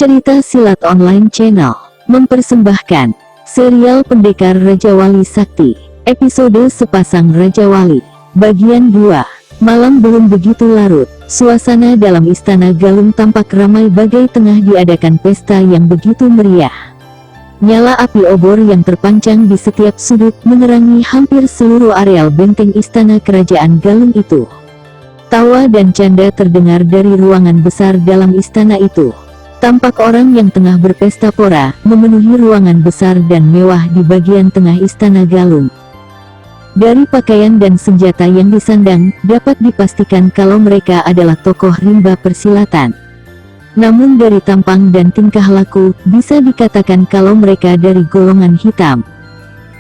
Cerita Silat Online Channel mempersembahkan serial Pendekar Raja Wali Sakti, episode Sepasang Raja Wali, bagian 2. Malam belum begitu larut, suasana dalam Istana Galung tampak ramai bagai tengah diadakan pesta yang begitu meriah. Nyala api obor yang terpancang di setiap sudut menerangi hampir seluruh areal benteng Istana Kerajaan Galung itu. Tawa dan canda terdengar dari ruangan besar dalam istana itu. Tampak orang yang tengah berpesta pora, memenuhi ruangan besar dan mewah di bagian tengah Istana Galung. Dari pakaian dan senjata yang disandang, dapat dipastikan kalau mereka adalah tokoh rimba persilatan. Namun dari tampang dan tingkah laku, bisa dikatakan kalau mereka dari golongan hitam.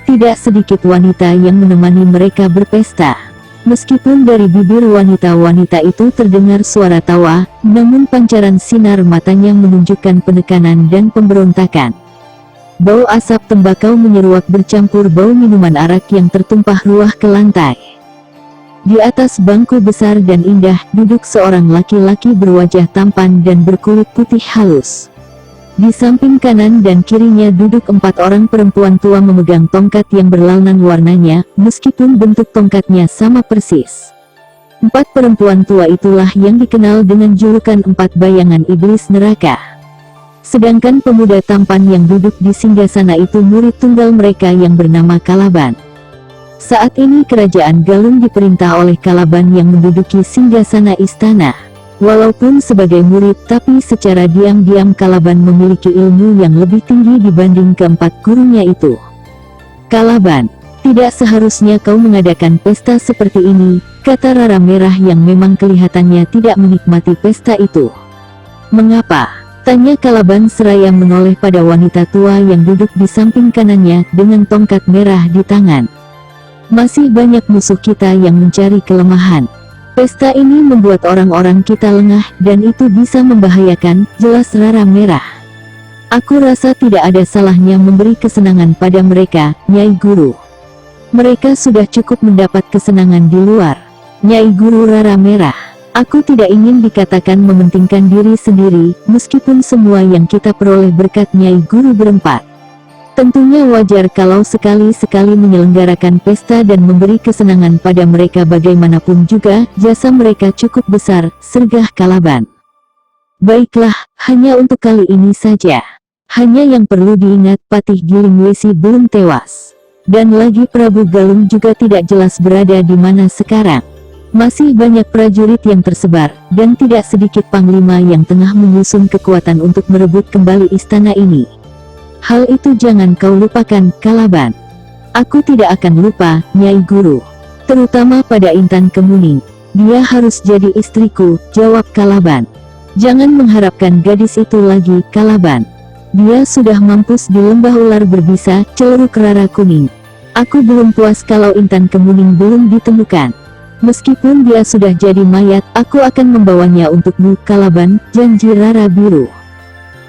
Tidak sedikit wanita yang menemani mereka berpesta. Meskipun dari bibir wanita-wanita itu terdengar suara tawa, namun pancaran sinar matanya menunjukkan penekanan dan pemberontakan. Bau asap tembakau menyeruak bercampur bau minuman arak yang tertumpah ruah ke lantai. Di atas bangku besar dan indah, duduk seorang laki-laki berwajah tampan dan berkulit putih halus. Di samping kanan dan kirinya duduk 4 orang perempuan tua memegang tongkat yang berlawanan warnanya, meskipun bentuk tongkatnya sama persis. 4 perempuan tua itulah yang dikenal dengan julukan 4 bayangan iblis neraka. Sedangkan pemuda tampan yang duduk di singgasana itu murid tunggal mereka yang bernama Kalaban. Saat ini Kerajaan Galung diperintah oleh Kalaban yang menduduki singgasana istana. Walaupun sebagai murid, tapi secara diam-diam Kalaban memiliki ilmu yang lebih tinggi dibanding keempat gurunya itu. Kalaban, tidak seharusnya kau mengadakan pesta seperti ini, kata Rara Merah yang memang kelihatannya tidak menikmati pesta itu. Mengapa? Tanya Kalaban seraya menoleh pada wanita tua yang duduk di samping kanannya dengan tongkat merah di tangan. Masih banyak musuh kita yang mencari kelemahan. Pesta ini membuat orang-orang kita lengah, dan itu bisa membahayakan, jelas Rara Merah. Aku rasa tidak ada salahnya memberi kesenangan pada mereka, Nyai Guru. Mereka sudah cukup mendapat kesenangan di luar. Nyai Guru, Rara Merah. Aku tidak ingin dikatakan mementingkan diri sendiri, meskipun semua yang kita peroleh berkat Nyai Guru berempat. Tentunya wajar kalau sekali-sekali menyelenggarakan pesta dan memberi kesenangan pada mereka, bagaimanapun juga, jasa mereka cukup besar, sergah Kalaban. Baiklah, hanya untuk kali ini saja. Hanya yang perlu diingat, Patih Giling Wesi belum tewas. Dan lagi Prabu Galung juga tidak jelas berada di mana sekarang. Masih banyak prajurit yang tersebar, dan tidak sedikit panglima yang tengah menyusun kekuatan untuk merebut kembali istana ini. Hal itu jangan kau lupakan, Kalaban. Aku tidak akan lupa, Nyai Guru. Terutama pada Intan Kemuning. Dia harus jadi istriku, jawab Kalaban. Jangan mengharapkan gadis itu lagi, Kalaban. Dia sudah mampus di lembah ular berbisa, celuruk Rara Kuning. Aku belum puas kalau Intan Kemuning belum ditemukan. Meskipun dia sudah jadi mayat, aku akan membawanya untukmu, Kalaban, janji Rara Biru.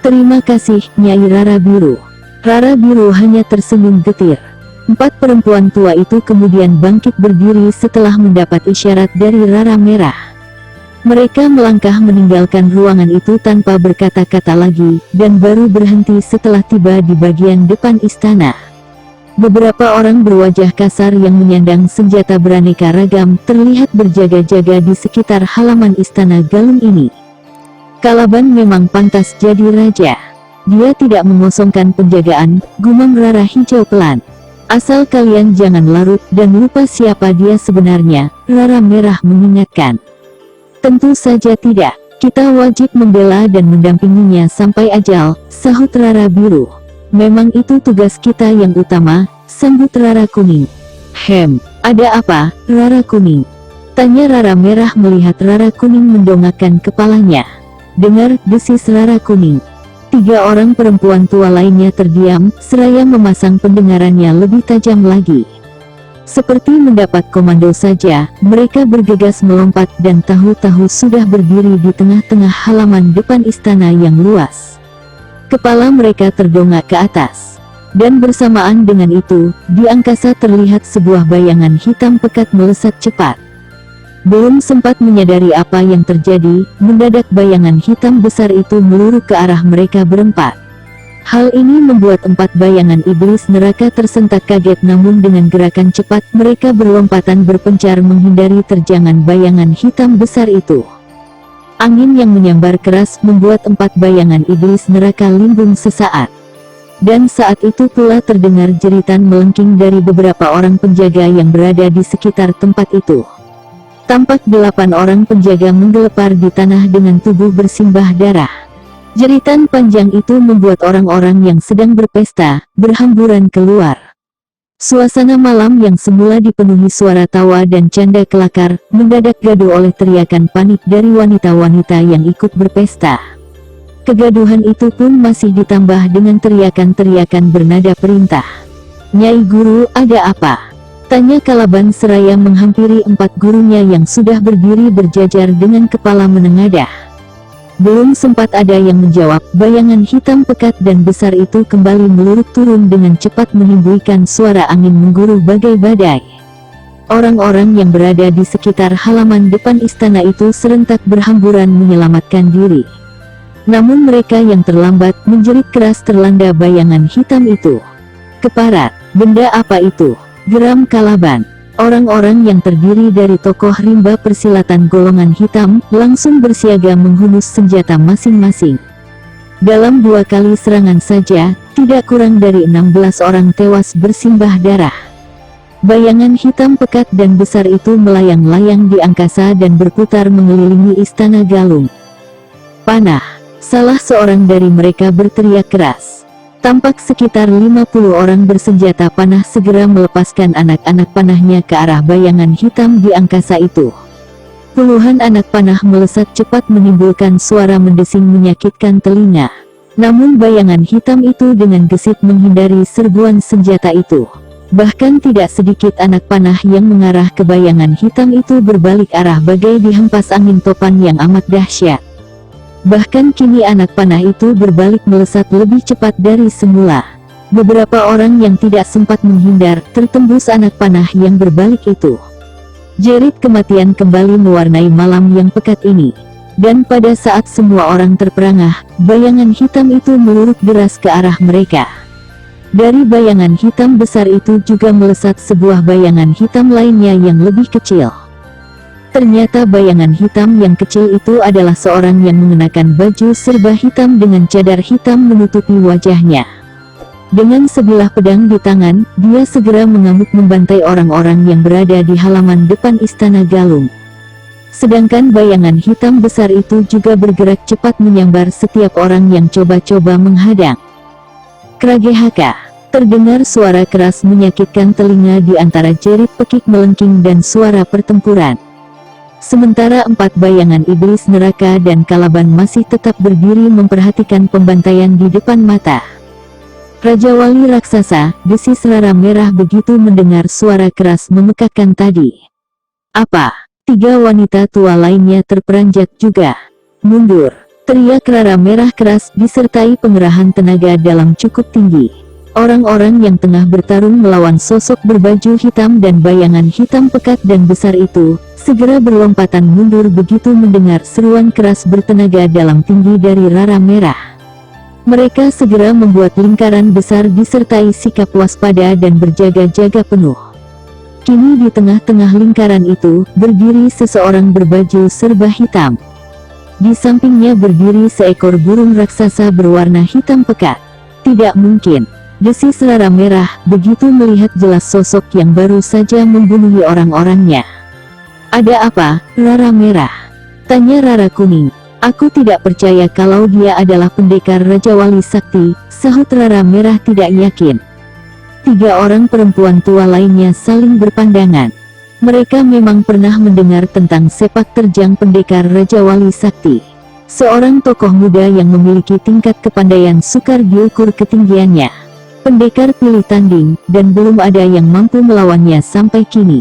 Terima kasih, Nyai Rara Biru. Rara Biru hanya tersenyum getir. 4 perempuan tua itu kemudian bangkit berdiri setelah mendapat isyarat dari Rara Merah. Mereka melangkah meninggalkan ruangan itu tanpa berkata-kata lagi, dan baru berhenti setelah tiba di bagian depan istana. Beberapa orang berwajah kasar yang menyandang senjata beraneka ragam terlihat berjaga-jaga di sekitar halaman Istana Galung ini. Kalaban memang pantas jadi raja. Dia tidak mengosongkan penjagaan, gumam Rara Hijau pelan. Asal kalian jangan larut dan lupa siapa dia sebenarnya, Rara Merah mengingatkan. Tentu saja tidak, kita wajib membela dan mendampinginya sampai ajal, sahut Rara Biru. Memang itu tugas kita yang utama, sambut Rara Kuning. Ada apa, Rara Kuning? Tanya Rara Merah melihat Rara Kuning mendongakkan kepalanya. Dengar, desis Rara Kuning. 3 orang perempuan tua lainnya terdiam, seraya memasang pendengarannya lebih tajam lagi. Seperti mendapat komando saja, mereka bergegas melompat dan tahu-tahu sudah berdiri di tengah-tengah halaman depan istana yang luas. Kepala mereka terdongak ke atas. Dan bersamaan dengan itu, di angkasa terlihat sebuah bayangan hitam pekat melesat cepat. Belum sempat menyadari apa yang terjadi, mendadak bayangan hitam besar itu meluruk ke arah mereka berempat. Hal ini membuat 4 bayangan iblis neraka tersentak kaget, namun dengan gerakan cepat mereka berlompatan berpencar menghindari terjangan bayangan hitam besar itu. Angin yang menyambar keras membuat 4 bayangan iblis neraka limbung sesaat. Dan saat itu pula terdengar jeritan melengking dari beberapa orang penjaga yang berada di sekitar tempat itu. Tampak 8 orang penjaga menggelepar di tanah dengan tubuh bersimbah darah. Jeritan panjang itu membuat orang-orang yang sedang berpesta berhamburan keluar. Suasana malam yang semula dipenuhi suara tawa dan canda kelakar, mendadak gaduh oleh teriakan panik dari wanita-wanita yang ikut berpesta. Kegaduhan itu pun masih ditambah dengan teriakan-teriakan bernada perintah. "Nyai Guru, ada apa?" tanya Kalaban seraya menghampiri 4 gurunya yang sudah berdiri berjajar dengan kepala menengadah. Belum sempat ada yang menjawab, bayangan hitam pekat dan besar itu kembali meluruk turun dengan cepat menimbulkan suara angin mengguru bagai badai. Orang-orang yang berada di sekitar halaman depan istana itu serentak berhamburan menyelamatkan diri. Namun mereka yang terlambat menjerit keras terlanda bayangan hitam itu. "Keparat, benda apa itu?" geram Kalaban. Orang-orang yang terdiri dari tokoh rimba persilatan golongan hitam langsung bersiaga menghunus senjata masing-masing. Dalam 2 kali serangan saja, tidak kurang dari 16 orang tewas bersimbah darah. Bayangan hitam pekat dan besar itu melayang-layang di angkasa dan berputar mengelilingi istana Galung. "Panah!" salah seorang dari mereka berteriak keras. Tampak sekitar 50 orang bersenjata panah segera melepaskan anak-anak panahnya ke arah bayangan hitam di angkasa itu. Puluhan anak panah melesat cepat menimbulkan suara mendesing menyakitkan telinga. Namun bayangan hitam itu dengan gesit menghindari serbuan senjata itu. Bahkan tidak sedikit anak panah yang mengarah ke bayangan hitam itu berbalik arah bagai dihempas angin topan yang amat dahsyat. Bahkan kini anak panah itu berbalik melesat lebih cepat dari semula. Beberapa orang yang tidak sempat menghindar tertembus anak panah yang berbalik itu. Jerit kematian kembali mewarnai malam yang pekat ini. Dan pada saat semua orang terperangah, bayangan hitam itu meluruk deras ke arah mereka. Dari bayangan hitam besar itu juga melesat sebuah bayangan hitam lainnya yang lebih kecil. Ternyata bayangan hitam yang kecil itu adalah seorang yang mengenakan baju serba hitam dengan cadar hitam menutupi wajahnya. Dengan sebilah pedang di tangan, dia segera mengamuk membantai orang-orang yang berada di halaman depan istana Galung. Sedangkan bayangan hitam besar itu juga bergerak cepat menyambar setiap orang yang coba-coba menghadang. Kragehaka, terdengar suara keras menyakitkan telinga di antara jerit pekik melengking dan suara pertempuran. Sementara 4 bayangan iblis neraka dan Kalaban masih tetap berdiri memperhatikan pembantaian di depan mata. Raja Wali Raksasa, desis Rara Merah begitu mendengar suara keras memekakkan tadi. "Apa?" 3 wanita tua lainnya terperanjat juga. "Mundur!" teriak Rara Merah keras disertai pengerahan tenaga dalam cukup tinggi. Orang-orang yang tengah bertarung melawan sosok berbaju hitam dan bayangan hitam pekat dan besar itu, segera berlompatan mundur begitu mendengar seruan keras bertenaga dalam tinggi dari Rara Merah. Mereka segera membuat lingkaran besar disertai sikap waspada dan berjaga-jaga penuh. Kini di tengah-tengah lingkaran itu, berdiri seseorang berbaju serba hitam. Di sampingnya berdiri seekor burung raksasa berwarna hitam pekat. "Tidak mungkin!" desis Rara Merah begitu melihat jelas sosok yang baru saja membunuhi orang-orangnya. "Ada apa, Rara Merah?" tanya Rara Kuning. "Aku tidak percaya kalau dia adalah pendekar Raja Wali Sakti," sahut Rara Merah tidak yakin. 3 orang perempuan tua lainnya saling berpandangan. Mereka memang pernah mendengar tentang sepak terjang pendekar Raja Wali Sakti. Seorang tokoh muda yang memiliki tingkat kepandaian sukar diukur ketinggiannya. Pendekar pilih tanding, dan belum ada yang mampu melawannya sampai kini.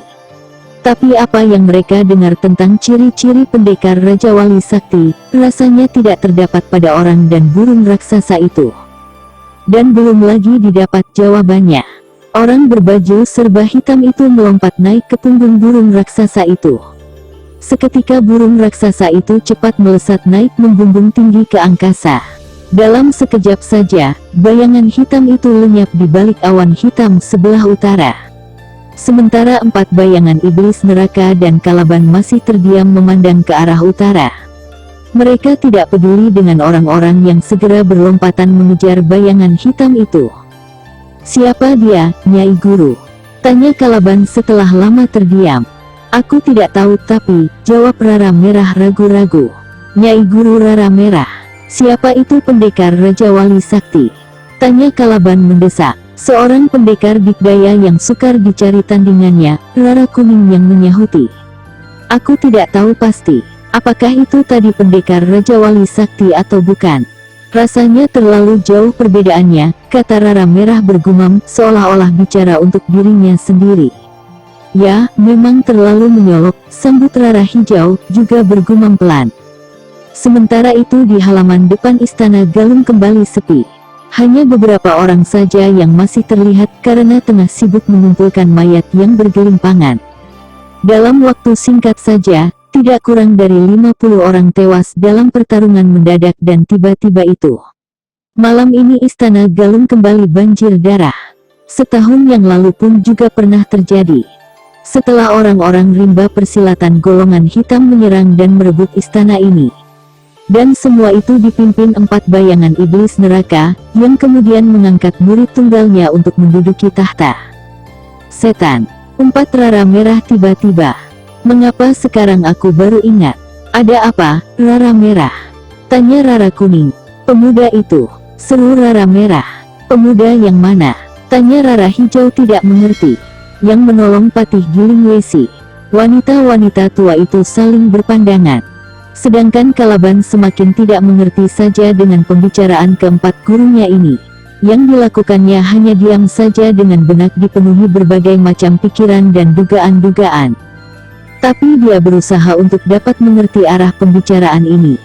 Tapi apa yang mereka dengar tentang ciri-ciri pendekar Raja Wali Sakti, rasanya tidak terdapat pada orang dan burung raksasa itu. Dan belum lagi didapat jawabannya. Orang berbaju serba hitam itu melompat naik ke punggung burung raksasa itu. Seketika burung raksasa itu cepat melesat naik membumbung tinggi ke angkasa. Dalam sekejap saja, bayangan hitam itu lenyap di balik awan hitam sebelah utara. Sementara 4 bayangan iblis neraka dan Caliban masih terdiam memandang ke arah utara. Mereka tidak peduli dengan orang-orang yang segera berlompatan mengejar bayangan hitam itu. "Siapa dia, Nyai Guru?" tanya Caliban setelah lama terdiam. "Aku tidak tahu tapi," jawab Rara Merah ragu-ragu. "Nyai Guru Rara Merah. Siapa itu pendekar Raja Wali Sakti?" tanya Caliban mendesak. Seorang pendekar dikdaya yang sukar dicari tandingannya, Rara Kuning yang menyahuti. "Aku tidak tahu pasti. Apakah itu tadi pendekar Raja Wali Sakti atau bukan? Rasanya terlalu jauh perbedaannya," kata Rara Merah bergumam, seolah-olah bicara untuk dirinya sendiri. "Ya, memang terlalu menyolok," sambut Rara Hijau, juga bergumam pelan. Sementara itu di halaman depan Istana Galung kembali sepi. Hanya beberapa orang saja yang masih terlihat karena tengah sibuk mengumpulkan mayat yang bergelimpangan. Dalam waktu singkat saja, tidak kurang dari 50 orang tewas dalam pertarungan mendadak dan tiba-tiba itu. Malam ini Istana Galung kembali banjir darah. Setahun yang lalu pun juga pernah terjadi. Setelah orang-orang rimba persilatan golongan hitam menyerang dan merebut istana ini. Dan semua itu dipimpin 4 bayangan iblis neraka, yang kemudian mengangkat murid tunggalnya untuk menduduki tahta. "Setan," umpat Rara Merah tiba-tiba. "Mengapa sekarang aku baru ingat? Ada apa, Rara Merah?" tanya Rara Kuning. "Pemuda itu," seru Rara Merah. "Pemuda yang mana?" tanya Rara Hijau tidak mengerti. "Yang menolong Patih Giling Wesi." Wanita-wanita tua itu saling berpandangan. Sedangkan Caliban semakin tidak mengerti saja dengan pembicaraan keempat gurunya ini. Yang dilakukannya hanya diam saja dengan benak dipenuhi berbagai macam pikiran dan dugaan-dugaan. Tapi dia berusaha untuk dapat mengerti arah pembicaraan ini.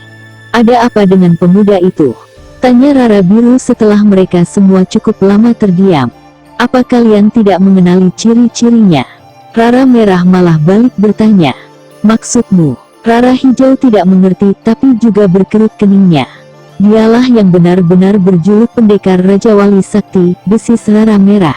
"Ada apa dengan pemuda itu?" tanya Rara Biru setelah mereka semua cukup lama terdiam. "Apa kalian tidak mengenali ciri-cirinya?" Rara Merah malah balik bertanya. "Maksudmu?" Rara Hijau tidak mengerti tapi juga berkerut keningnya. "Dialah yang benar-benar berjuluk pendekar Raja Wali Sakti," desis Rara Merah.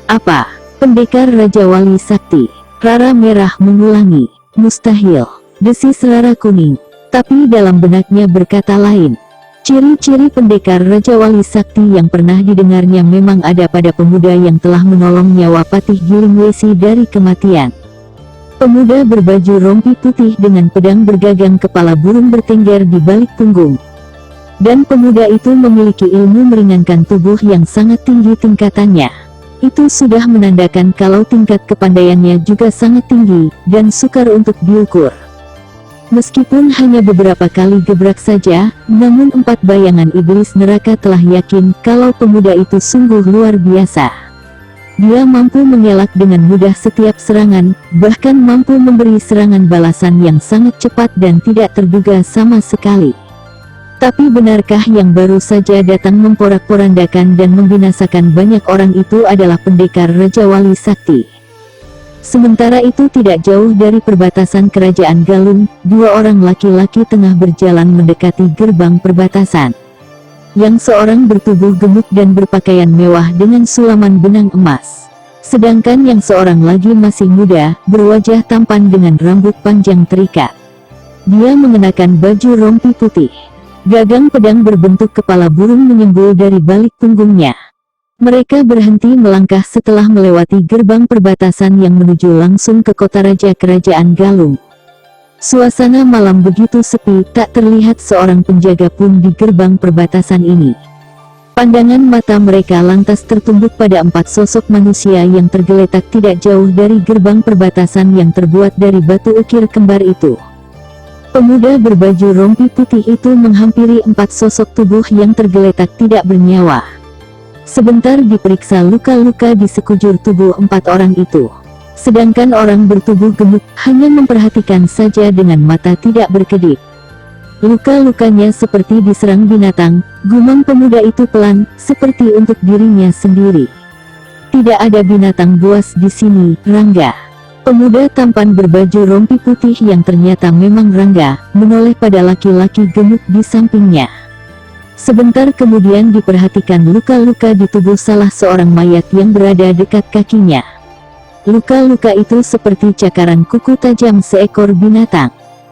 "Apa? Pendekar Raja Wali Sakti?" Rara Merah mengulangi. "Mustahil," desis Rara Kuning. Tapi dalam benaknya berkata lain. Ciri-ciri pendekar Raja Wali Sakti yang pernah didengarnya memang ada pada pemuda yang telah menolong nyawa Patih Giling Wesi dari kematian. Pemuda berbaju rompi putih dengan pedang bergagang kepala burung bertengger di balik punggung. Dan pemuda itu memiliki ilmu meringankan tubuh yang sangat tinggi tingkatannya. Itu sudah menandakan kalau tingkat kepandaiannya juga sangat tinggi, dan sukar untuk diukur. Meskipun hanya beberapa kali gebrak saja, namun 4 bayangan iblis neraka telah yakin kalau pemuda itu sungguh luar biasa. Dia mampu mengelak dengan mudah setiap serangan, bahkan mampu memberi serangan balasan yang sangat cepat dan tidak terduga sama sekali. Tapi benarkah yang baru saja datang memporak-porandakan dan membinasakan banyak orang itu adalah pendekar Raja Wali Sakti? Sementara itu tidak jauh dari perbatasan Kerajaan Galung, 2 orang laki-laki tengah berjalan mendekati gerbang perbatasan. Yang seorang bertubuh gemuk dan berpakaian mewah dengan sulaman benang emas. Sedangkan yang seorang lagi masih muda, berwajah tampan dengan rambut panjang terikat. Dia mengenakan baju rompi putih. Gagang pedang berbentuk kepala burung menyembul dari balik punggungnya. Mereka berhenti melangkah setelah melewati gerbang perbatasan yang menuju langsung ke kota raja Kerajaan Galung. Suasana malam begitu sepi, tak terlihat seorang penjaga pun di gerbang perbatasan ini. Pandangan mata mereka lantas tertumbuk pada 4 sosok manusia yang tergeletak tidak jauh dari gerbang perbatasan yang terbuat dari batu ukir kembar itu. Pemuda berbaju rompi putih itu menghampiri 4 sosok tubuh yang tergeletak tidak bernyawa. Sebentar diperiksa luka-luka di sekujur tubuh 4 orang itu. Sedangkan orang bertubuh gemuk hanya memperhatikan saja dengan mata tidak berkedip. Luka-lukanya seperti diserang binatang, gumam pemuda itu pelan, seperti untuk dirinya sendiri. "Tidak ada binatang buas di sini, Rangga," Pemuda tampan berbaju rompi putih yang ternyata memang Rangga, menoleh pada laki-laki gemuk di sampingnya. Sebentar kemudian diperhatikan luka-luka di tubuh salah seorang mayat yang berada dekat kakinya. Luka-luka itu seperti cakaran kuku tajam seekor binatang.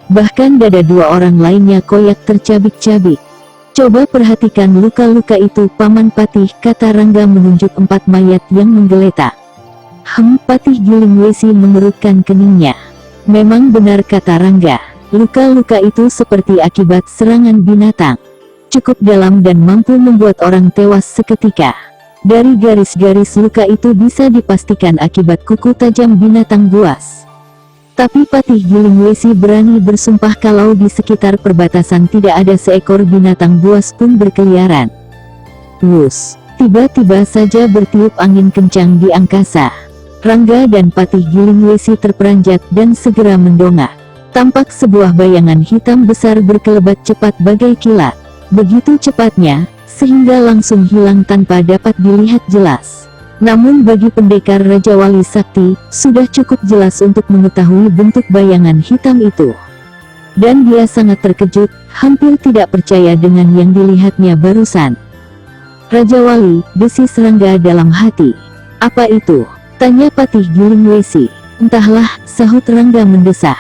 Bahkan dada dua orang lainnya koyak tercabik-cabik. Coba perhatikan luka-luka itu Paman Patih, kata Rangga menunjuk 4 mayat yang menggeletak. Patih Gilingwesi mengerutkan keningnya. Memang benar kata Rangga, luka-luka itu seperti akibat serangan binatang. Cukup dalam dan mampu membuat orang tewas seketika. Dari garis-garis luka itu bisa dipastikan akibat kuku tajam binatang buas. Tapi Patih Gilingwesi berani bersumpah kalau di sekitar perbatasan tidak ada seekor binatang buas pun berkeliaran. Wus, tiba-tiba saja bertiup angin kencang di angkasa. Rangga dan Patih Gilingwesi terperanjat dan segera mendongak. Tampak sebuah bayangan hitam besar berkelebat cepat bagai kilat. Begitu cepatnya, sehingga langsung hilang tanpa dapat dilihat jelas. Namun bagi pendekar Raja Wali Sakti, sudah cukup jelas untuk mengetahui bentuk bayangan hitam itu. Dan dia sangat terkejut, hampir tidak percaya dengan yang dilihatnya barusan. Raja Wali, desis Rangga dalam hati. Apa itu? Tanya Patih Gilingwesi. Entahlah, sahut Rangga mendesah.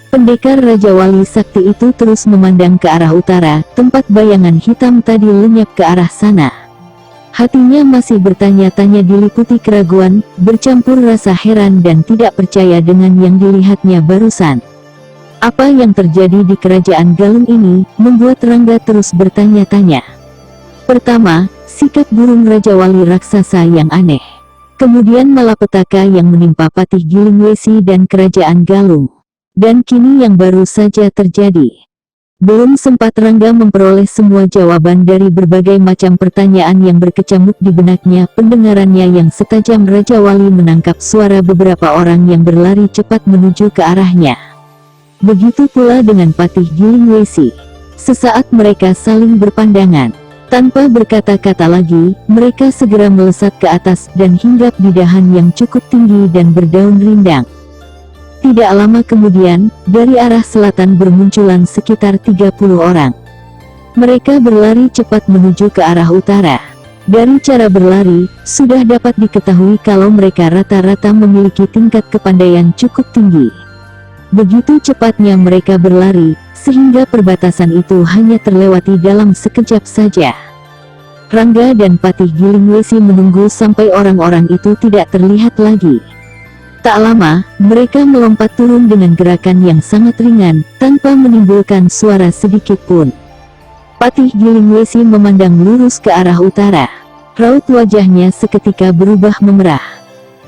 Pendekar Raja Wali Sakti itu terus memandang ke arah utara, tempat bayangan hitam tadi lenyap ke arah sana. Hatinya masih bertanya-tanya diliputi keraguan, bercampur rasa heran dan tidak percaya dengan yang dilihatnya barusan. Apa yang terjadi di kerajaan Galung ini, membuat Rangga terus bertanya-tanya. Pertama, sikap burung Raja Wali raksasa yang aneh. Kemudian malapetaka yang menimpa Patih Gilingwesi dan kerajaan Galung. Dan kini yang baru saja terjadi. Belum sempat Rangga memperoleh semua jawaban dari berbagai macam pertanyaan yang berkecamuk di benaknya, pendengarannya yang setajam Raja Wali menangkap suara beberapa orang yang berlari cepat menuju ke arahnya. Begitu pula dengan Patih Gilingwesi. Sesaat mereka saling berpandangan. Tanpa berkata-kata lagi, mereka segera melesat ke atas dan hinggap di dahan yang cukup tinggi dan berdaun rindang. Tidak lama kemudian, dari arah selatan bermunculan sekitar 30 orang. Mereka berlari cepat menuju ke arah utara. Dari cara berlari, sudah dapat diketahui kalau mereka rata-rata memiliki tingkat kepandaian cukup tinggi. Begitu cepatnya mereka berlari, sehingga perbatasan itu hanya terlewati dalam sekejap saja. Rangga dan Patih Gilingwesi menunggu sampai orang-orang itu tidak terlihat lagi. Tak lama, mereka melompat turun dengan gerakan yang sangat ringan, tanpa menimbulkan suara sedikit pun. Patih Gilingwesi memandang lurus ke arah utara. Raut wajahnya seketika berubah memerah.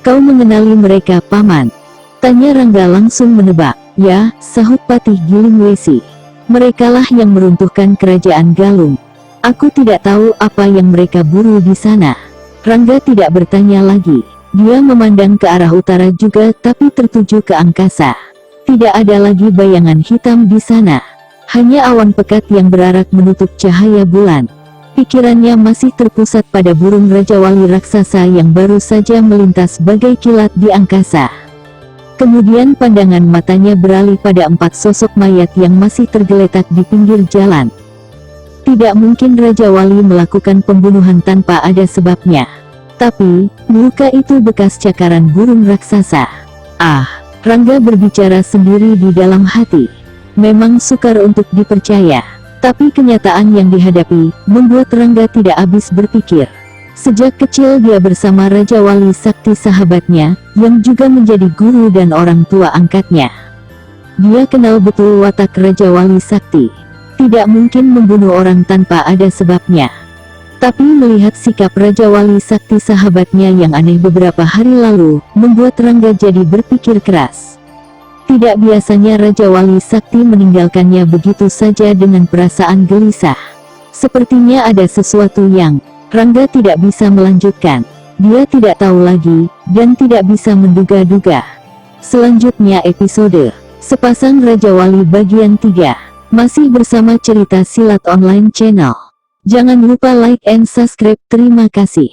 "Kau mengenali mereka, Paman?" Tanya Rangga langsung menebak. "Ya," sahut Patih Gilingwesi. "Merekalah yang meruntuhkan kerajaan Galung. Aku tidak tahu apa yang mereka buru di sana." Rangga tidak bertanya lagi. Dia memandang ke arah utara juga, tapi tertuju ke angkasa. Tidak ada lagi bayangan hitam di sana. Hanya awan pekat yang berarak menutup cahaya bulan. Pikirannya masih terpusat pada burung Raja Wali raksasa yang baru saja melintas bagai kilat di angkasa. Kemudian pandangan matanya beralih pada 4 sosok mayat yang masih tergeletak di pinggir jalan. Tidak mungkin Raja Wali melakukan pembunuhan tanpa ada sebabnya. Tapi, luka itu bekas cakaran burung raksasa. Rangga berbicara sendiri di dalam hati. Memang sukar untuk dipercaya. Tapi kenyataan yang dihadapi, membuat Rangga tidak habis berpikir. Sejak kecil dia bersama Raja Wali Sakti sahabatnya, yang juga menjadi guru dan orang tua angkatnya. Dia kenal betul watak Raja Wali Sakti. Tidak mungkin membunuh orang tanpa ada sebabnya. Tapi melihat sikap Raja Wali Sakti sahabatnya yang aneh beberapa hari lalu, membuat Rangga jadi berpikir keras. Tidak biasanya Raja Wali Sakti meninggalkannya begitu saja dengan perasaan gelisah. Sepertinya ada sesuatu yang Rangga tidak bisa melanjutkan. Dia tidak tahu lagi, dan tidak bisa menduga-duga. Selanjutnya episode Sepasang Raja Wali bagian 3. Masih bersama cerita Silat Online Channel. Jangan lupa like and subscribe. Terima kasih.